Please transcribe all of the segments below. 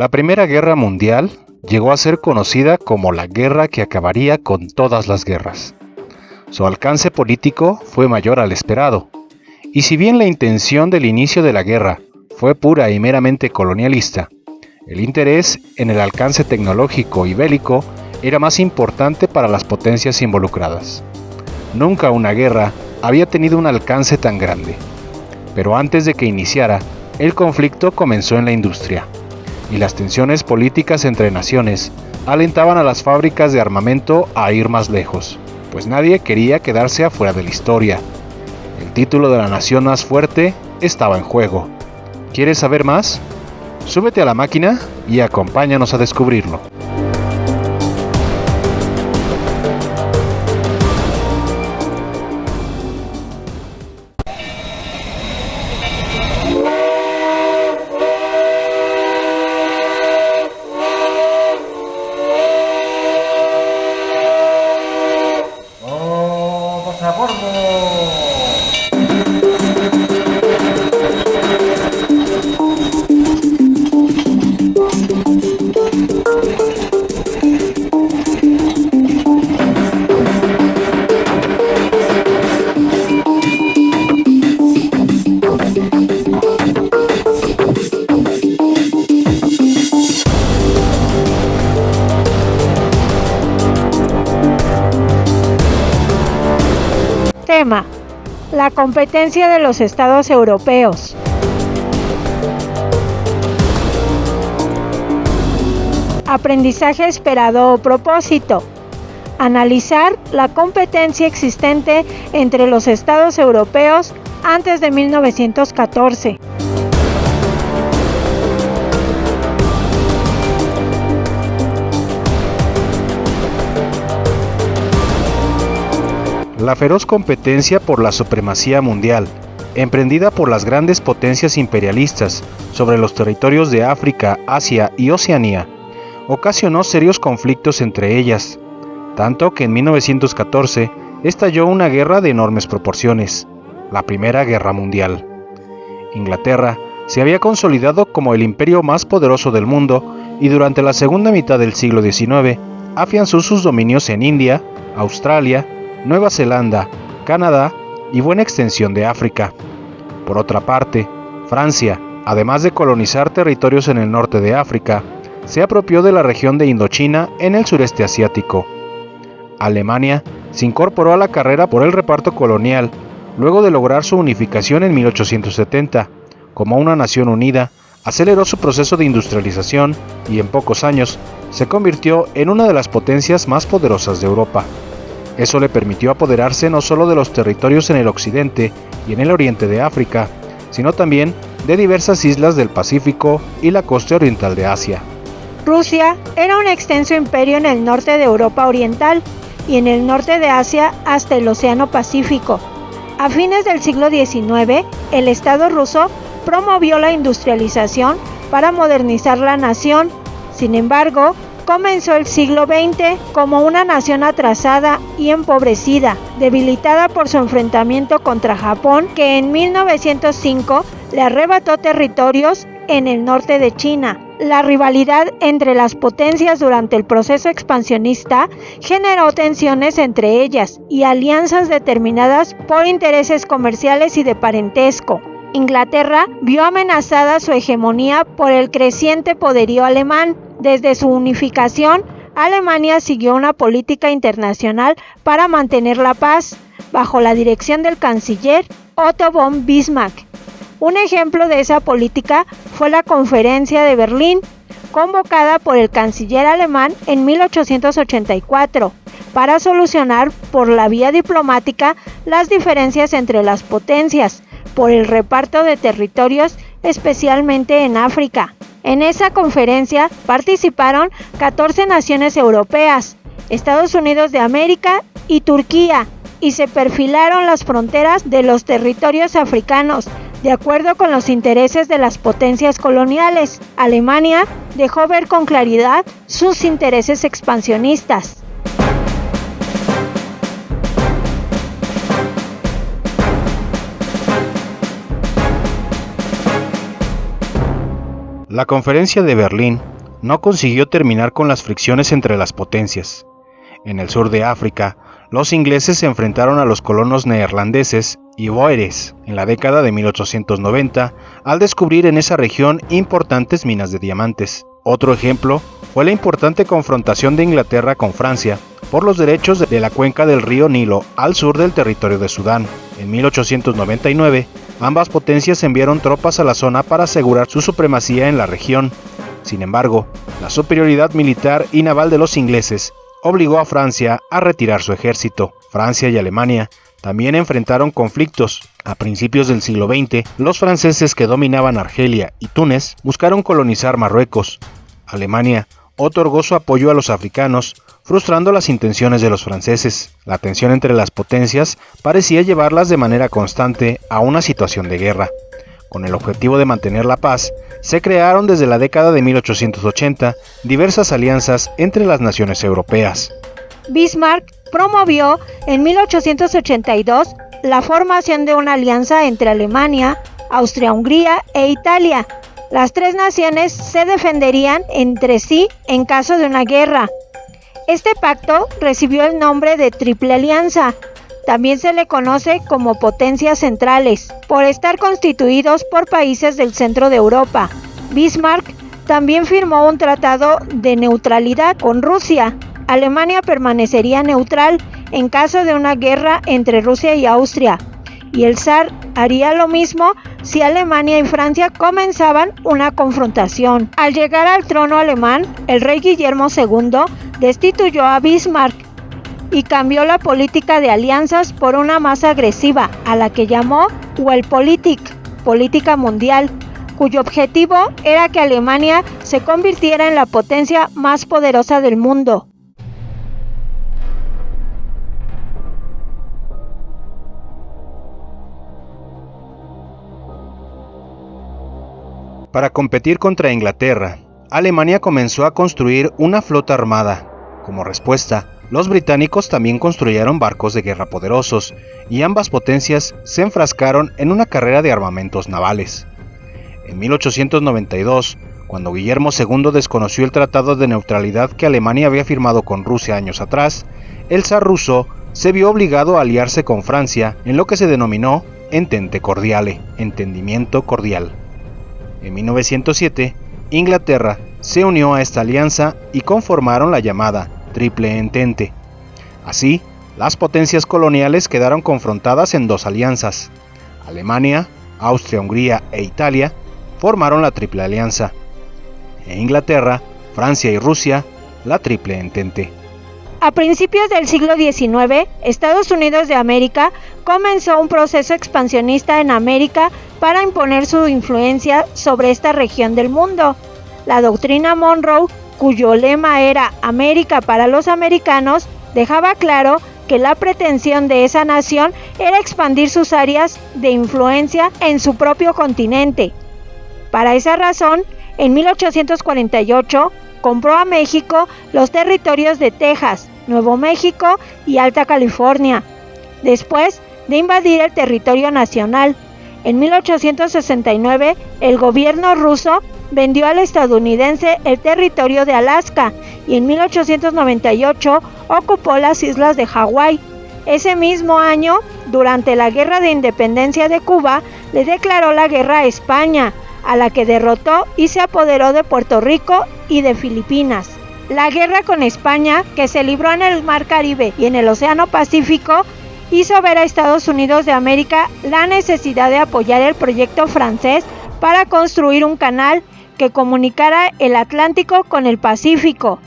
La Primera Guerra Mundial llegó a ser conocida como la guerra que acabaría con todas las guerras. Su alcance político fue mayor al esperado, y si bien la intención del inicio de la guerra fue pura y meramente colonialista, el interés en el alcance tecnológico y bélico era más importante para las potencias involucradas. Nunca una guerra había tenido un alcance tan grande, pero antes de que iniciara, el conflicto comenzó en la industria, y las tensiones políticas entre naciones alentaban a las fábricas de armamento a ir más lejos, pues nadie quería quedarse afuera de la historia. El título de la nación más fuerte estaba en juego. ¿Quieres saber más? Súbete a la máquina y acompáñanos a descubrirlo. ¡Todos a bordo! Tema: la competencia de los estados europeos. Aprendizaje esperado o propósito: analizar la competencia existente entre los estados europeos antes de 1914. La feroz competencia por la supremacía mundial, emprendida por las grandes potencias imperialistas sobre los territorios de África, Asia y Oceanía, ocasionó serios conflictos entre ellas, tanto que en 1914 estalló una guerra de enormes proporciones, la Primera Guerra Mundial. Inglaterra se había consolidado como el imperio más poderoso del mundo y durante la segunda mitad del siglo XIX afianzó sus dominios en India, Australia, Nueva Zelanda, Canadá y buena extensión de África. Por otra parte, Francia, además de colonizar territorios en el norte de África, se apropió de la región de Indochina en el sureste asiático. Alemania se incorporó a la carrera por el reparto colonial, luego de lograr su unificación en 1870. Como una nación unida, aceleró su proceso de industrialización y en pocos años se convirtió en una de las potencias más poderosas de Europa. Eso le permitió apoderarse no solo de los territorios en el occidente y en el oriente de África, sino también de diversas islas del Pacífico y la costa oriental de Asia. Rusia era un extenso imperio en el norte de Europa Oriental y en el norte de Asia hasta el Océano Pacífico. A fines del siglo XIX, el Estado ruso promovió la industrialización para modernizar la nación. Sin embargo, comenzó el siglo XX como una nación atrasada y empobrecida, debilitada por su enfrentamiento contra Japón, que en 1905 le arrebató territorios en el norte de China. La rivalidad entre las potencias durante el proceso expansionista generó tensiones entre ellas y alianzas determinadas por intereses comerciales y de parentesco. Inglaterra vio amenazada su hegemonía por el creciente poderío alemán. Desde su unificación, Alemania siguió una política internacional para mantener la paz, bajo la dirección del canciller Otto von Bismarck. Un ejemplo de esa política fue la Conferencia de Berlín, convocada por el canciller alemán en 1884, para solucionar por la vía diplomática las diferencias entre las potencias, por el reparto de territorios, especialmente en África. En esa conferencia participaron 14 naciones europeas, Estados Unidos de América y Turquía, y se perfilaron las fronteras de los territorios africanos, de acuerdo con los intereses de las potencias coloniales. Alemania dejó ver con claridad sus intereses expansionistas. La Conferencia de Berlín no consiguió terminar con las fricciones entre las potencias. En el sur de África, los ingleses se enfrentaron a los colonos neerlandeses y bóeres en la década de 1890 al descubrir en esa región importantes minas de diamantes. Otro ejemplo fue la importante confrontación de Inglaterra con Francia por los derechos de la cuenca del río Nilo al sur del territorio de Sudán. En 1899, ambas potencias enviaron tropas a la zona para asegurar su supremacía en la región. Sin embargo, la superioridad militar y naval de los ingleses obligó a Francia a retirar su ejército. Francia y Alemania también enfrentaron conflictos. A principios del siglo XX, los franceses que dominaban Argelia y Túnez buscaron colonizar Marruecos. Alemania otorgó su apoyo a los africanos, frustrando las intenciones de los franceses. La tensión entre las potencias parecía llevarlas de manera constante a una situación de guerra. Con el objetivo de mantener la paz, se crearon desde la década de 1880 diversas alianzas entre las naciones europeas. Bismarck promovió en 1882 la formación de una alianza entre Alemania, Austria-Hungría e Italia. Las tres naciones se defenderían entre sí en caso de una guerra. Este pacto recibió el nombre de Triple Alianza. También se le conoce como potencias centrales, por estar constituidos por países del centro de Europa. Bismarck también firmó un tratado de neutralidad con Rusia. Alemania permanecería neutral en caso de una guerra entre Rusia y Austria, y el zar haría lo mismo si Alemania y Francia comenzaban una confrontación. Al llegar al trono alemán, el rey Guillermo II destituyó a Bismarck y cambió la política de alianzas por una más agresiva, a la que llamó Weltpolitik, política mundial, cuyo objetivo era que Alemania se convirtiera en la potencia más poderosa del mundo. Para competir contra Inglaterra, Alemania comenzó a construir una flota armada. Como respuesta, los británicos también construyeron barcos de guerra poderosos, y ambas potencias se enfrascaron en una carrera de armamentos navales. En 1892, cuando Guillermo II desconoció el tratado de neutralidad que Alemania había firmado con Rusia años atrás, el zar ruso se vio obligado a aliarse con Francia en lo que se denominó Entente Cordiale, entendimiento cordial. En 1907, Inglaterra se unió a esta alianza y conformaron la llamada Triple Entente. Así, las potencias coloniales quedaron confrontadas en dos alianzas. Alemania, Austria-Hungría e Italia formaron la Triple Alianza. E Inglaterra, Francia y Rusia, la Triple Entente. A principios del siglo XIX, Estados Unidos de América comenzó un proceso expansionista en América para imponer su influencia sobre esta región del mundo. La doctrina Monroe, cuyo lema era América para los americanos, dejaba claro que la pretensión de esa nación era expandir sus áreas de influencia en su propio continente. Para esa razón, en 1848, compró a México los territorios de Texas, Nuevo México y Alta California, después de invadir el territorio nacional. En 1869, el gobierno ruso vendió al estadounidense el territorio de Alaska y en 1898 ocupó las islas de Hawái. Ese mismo año, durante la Guerra de Independencia de Cuba, le declaró la guerra a España, a la que derrotó y se apoderó de Puerto Rico y de Filipinas. La guerra con España, que se libró en el Mar Caribe y en el Océano Pacífico, hizo ver a Estados Unidos de América la necesidad de apoyar el proyecto francés para construir un canal que comunicara el Atlántico con el Pacífico.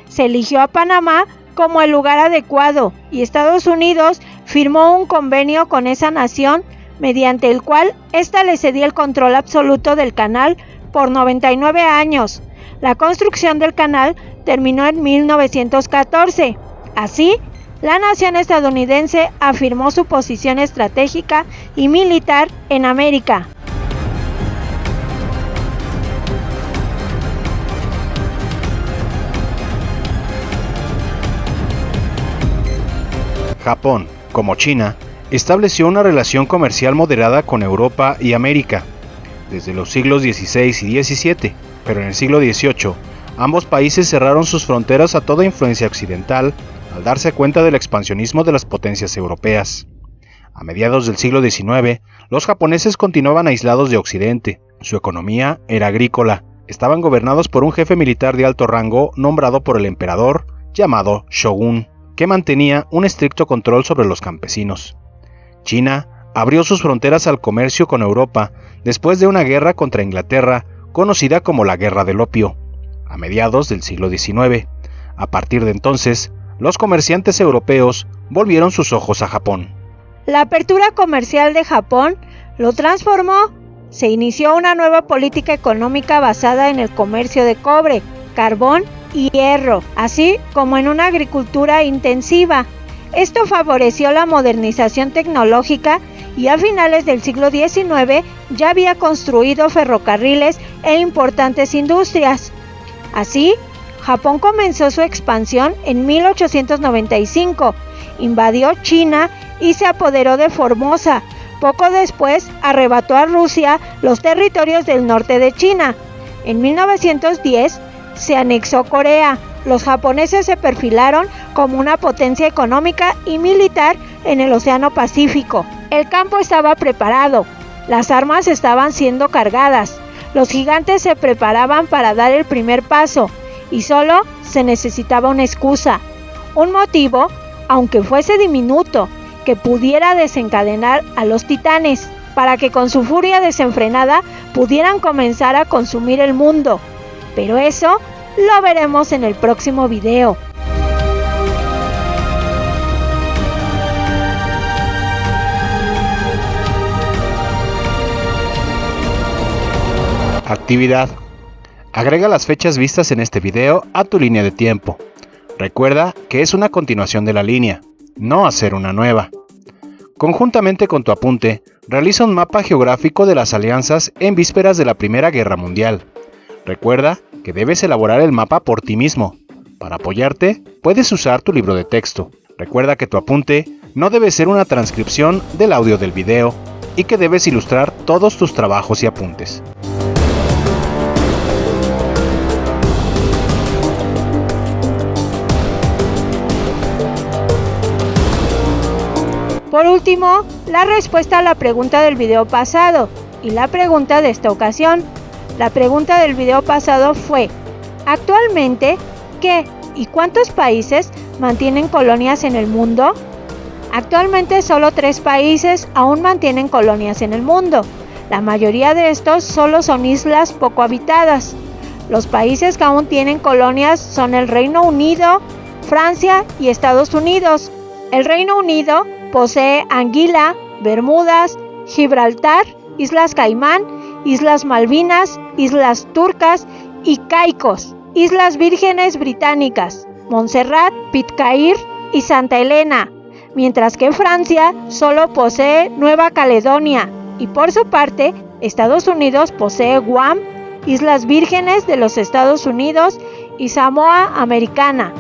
Se eligió a Panamá como el lugar adecuado y Estados Unidos firmó un convenio con esa nación mediante el cual ésta le cedía el control absoluto del canal por 99 años. La construcción del canal terminó en 1914. Así, la nación estadounidense afirmó su posición estratégica y militar en América. Japón, como China, estableció una relación comercial moderada con Europa y América. Desde los siglos XVI y XVII, Pero en el siglo XVIII, ambos países cerraron sus fronteras a toda influencia occidental al darse cuenta del expansionismo de las potencias europeas. A mediados del siglo XIX, los japoneses continuaban aislados de Occidente. Su economía era agrícola. Estaban gobernados por un jefe militar de alto rango nombrado por el emperador, llamado shogun, que mantenía un estricto control sobre los campesinos. China abrió sus fronteras al comercio con Europa después de una guerra contra Inglaterra, conocida como la Guerra del Opio, a mediados del siglo XIX. A partir de entonces, los comerciantes europeos volvieron sus ojos a Japón. La apertura comercial de Japón lo transformó. Se inició una nueva política económica basada en el comercio de cobre, carbón y hierro, así como en una agricultura intensiva. Esto favoreció la modernización tecnológica y a finales del siglo XIX ya había construido ferrocarriles e importantes industrias. Así, Japón comenzó su expansión en 1895, invadió China y se apoderó de Formosa. Poco después arrebató a Rusia los territorios del norte de China. En 1910 se anexó Corea. Los japoneses se perfilaron como una potencia económica y militar en el Océano Pacífico. El campo estaba preparado, las armas estaban siendo cargadas, los gigantes se preparaban para dar el primer paso y solo se necesitaba una excusa, un motivo, aunque fuese diminuto, que pudiera desencadenar a los titanes, para que con su furia desenfrenada pudieran comenzar a consumir el mundo. Pero eso lo veremos en el próximo video. Actividad. Agrega las fechas vistas en este video a tu línea de tiempo. Recuerda que es una continuación de la línea, no hacer una nueva. Conjuntamente con tu apunte, realiza un mapa geográfico de las alianzas en vísperas de la Primera Guerra Mundial. Recuerda que debes elaborar el mapa por ti mismo. Para apoyarte, puedes usar tu libro de texto. Recuerda que tu apunte no debe ser una transcripción del audio del video y que debes ilustrar todos tus trabajos y apuntes. Por último, la respuesta a la pregunta del video pasado y la pregunta de esta ocasión. La pregunta del video pasado fue: ¿actualmente qué y cuántos países mantienen colonias en el mundo? Actualmente solo 3 países aún mantienen colonias en el mundo. La mayoría de estos solo son islas poco habitadas. Los países que aún tienen colonias son el Reino Unido, Francia y Estados Unidos. El Reino Unido posee Anguila, Bermudas, Gibraltar, Islas Caimán, Islas Malvinas, Islas Turcas y Caicos, Islas Vírgenes Británicas, Montserrat, Pitcairn y Santa Helena, mientras que Francia solo posee Nueva Caledonia y por su parte Estados Unidos posee Guam, Islas Vírgenes de los Estados Unidos y Samoa Americana.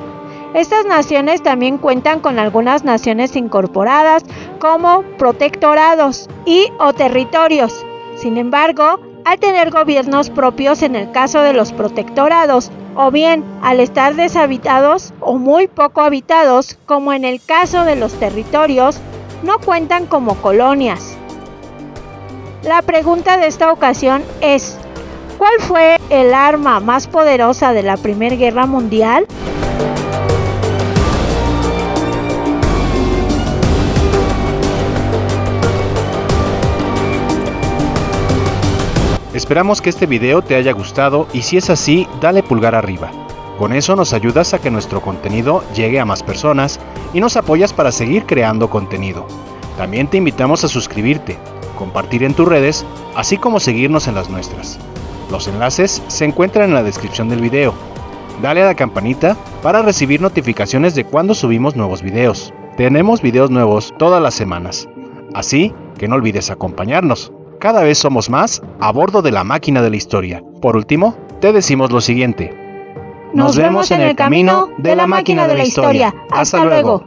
Estas naciones también cuentan con algunas naciones incorporadas como protectorados y o territorios. Sin embargo, al tener gobiernos propios en el caso de los protectorados, o bien al estar deshabitados o muy poco habitados, como en el caso de los territorios, no cuentan como colonias. La pregunta de esta ocasión es: ¿cuál fue el arma más poderosa de la Primera Guerra Mundial? Esperamos que este video te haya gustado y si es así, dale pulgar arriba. Con eso nos ayudas a que nuestro contenido llegue a más personas y nos apoyas para seguir creando contenido. También te invitamos a suscribirte, compartir en tus redes, así como seguirnos en las nuestras. Los enlaces se encuentran en la descripción del video. Dale a la campanita para recibir notificaciones de cuando subimos nuevos videos. Tenemos videos nuevos todas las semanas, así que no olvides acompañarnos. Cada vez somos más a bordo de la máquina de la historia. Por último, te decimos lo siguiente. Nos vemos en el camino de la máquina de la historia. Hasta luego.